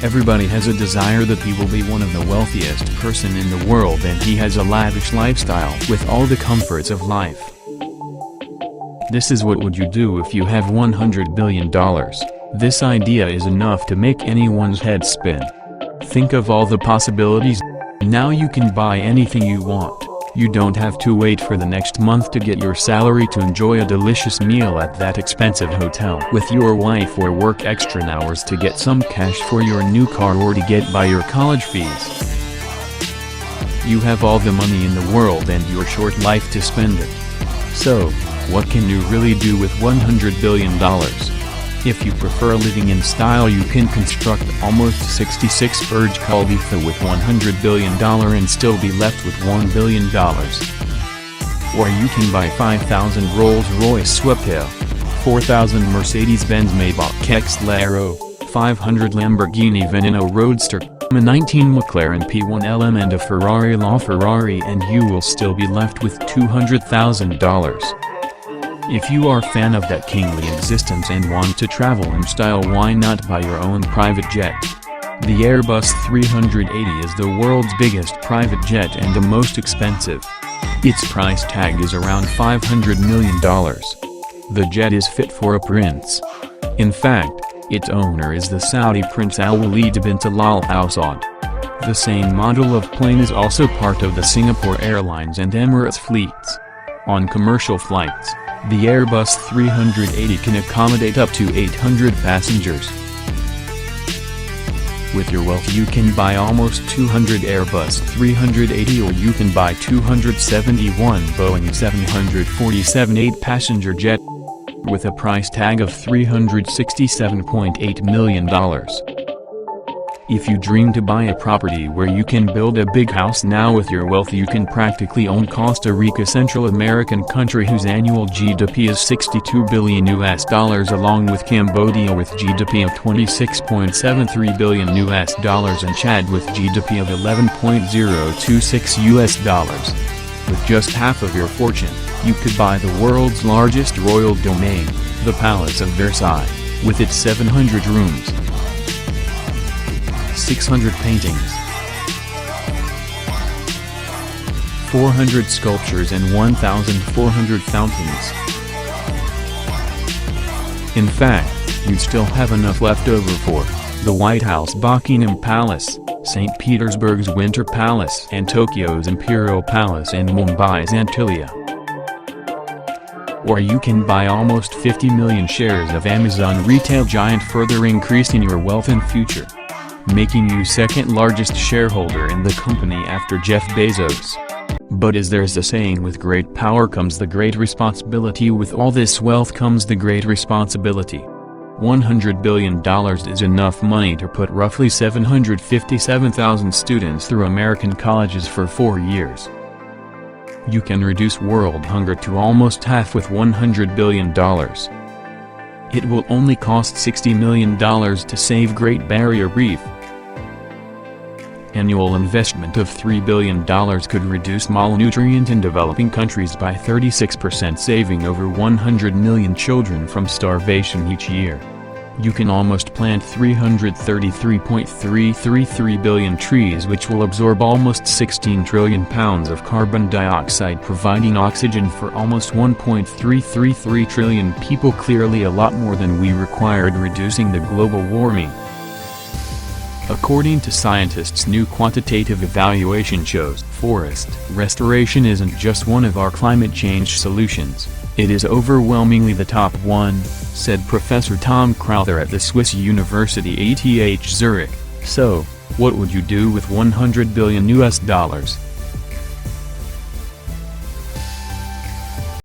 Everybody has a desire that he will be one of the wealthiest person in the world, and he has a lavish lifestyle with all the comforts of life. This is what would you do if you have $100 billion. This idea is enough to make anyone's head spin. Think of all the possibilities. Now you can buy anything you want. You don't have to wait for the next month to get your salary to enjoy a delicious meal at that expensive hotel with your wife, or work extra hours to get some cash for your new car or to get by your college fees. You have all the money in the world and your short life to spend it. So, what can you really do with $100 billion? If you prefer living in style, you can construct almost 66 Burj Khalifa with $100 billion and still be left with $1 billion. Or you can buy 5,000 Rolls-Royce Sweptail, 4,000 Mercedes-Benz Maybach X-Laro, 500 Lamborghini Veneno Roadster, a 19 McLaren P1 LM and a Ferrari LaFerrari, and you will still be left with $200,000. If you are a fan of that kingly existence and want to travel in style, why not buy your own private jet? The Airbus 380 is the world's biggest private jet and the most expensive. Its price tag is around $500 million. The jet is fit for a prince. In fact, its owner is the Saudi Prince Al-Walid bin Talal Al Saud. The same model of plane is also part of the Singapore Airlines and Emirates fleets. On commercial flights, the Airbus 380 can accommodate up to 800 passengers. With your wealth you can buy almost 200 Airbus 380, or you can buy 271 Boeing 747 8-passenger jet with a price tag of $367.8 million. If you dream to buy a property where you can build a big house, now with your wealth you can practically own Costa Rica, Central American country whose annual GDP is $62 billion along with Cambodia with GDP of $26.73 billion and Chad with GDP of $11.026. With just half of your fortune, you could buy the world's largest royal domain, the Palace of Versailles, with its 700 rooms, 600 paintings, 400 sculptures and 1,400 fountains. In fact, you'd still have enough left over for the White House, Buckingham Palace, St. Petersburg's Winter Palace, and Tokyo's Imperial Palace and Mumbai's Antilia. Or you can buy almost 50 million shares of Amazon retail giant, further increasing your wealth in future, making you second largest shareholder in the company after Jeff Bezos. But as there's a saying, with great power comes the great responsibility. With all this wealth comes the great responsibility. $100 billion is enough money to put roughly 757,000 students through American colleges for 4 years. You can reduce world hunger to almost half with $100 billion. It will only cost $60 million to save Great Barrier Reef. Annual investment of $3 billion could reduce malnutrition in developing countries by 36%, saving over 100 million children from starvation each year. You can almost plant 333.333 billion trees, which will absorb almost 16 trillion pounds of carbon dioxide, providing oxygen for almost 1.333 trillion people, clearly a lot more than we required, reducing the global warming. According to scientists, new quantitative evaluation shows forest restoration isn't just one of our climate change solutions, it is overwhelmingly the top one, said Professor Tom Crowther at the Swiss University ETH Zurich. So, what would you do with $100 billion?